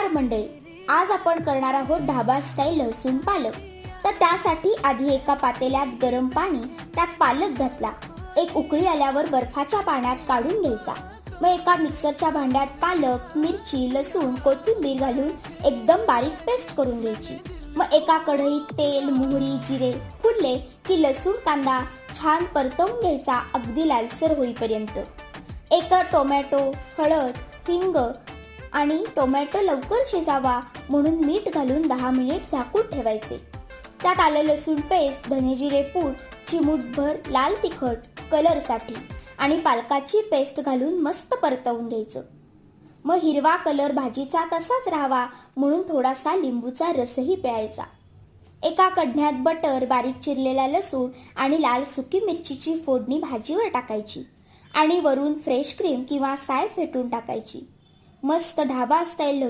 मंडळी, आज आपण करणार आहोत ढाबा स्टाईल लसूण पालक. तर त्यासाठी आधी एका पातेल्यात गरम पाणी, त्यात पालक घातला. एक उकळी आल्यावर बर्फाच्या पाण्यात काढून घ्यायचा. मग एका मिक्सरच्या भांड्यात पालक, मिरची, लसूण, कोथिंबीर घालून एकदम बारीक पेस्ट करून घ्यायची. मग एका कढईत तेल, मोहरी, जिरे फुटले की लसूण, कांदा छान परतवून घ्यायचा अगदी लालसर होईपर्यंत. एक टोमॅटो, हळद, हिंग आणि टोमॅटो लवकर शिजावा म्हणून मीठ घालून 10 मिनिट झाकून ठेवायचे. त्यात आलं लसूण पेस्ट, धने जिरे पूड, चिमूटभर लाल तिखट कलरसाठी आणि पालकाची पेस्ट घालून मस्त परतवून घ्यायचं. मग हिरवा कलर भाजीचा तसाच राहावा म्हणून थोडासा लिंबूचा रसही प्यायचा. एका कढण्यात बटर, बारीक चिरलेला लसूण आणि लाल सुकी मिरचीची फोडणी भाजीवर टाकायची आणि वरून फ्रेश क्रीम किंवा साय फेटून टाकायची. मस्त ढाबा स्टाईल लसूण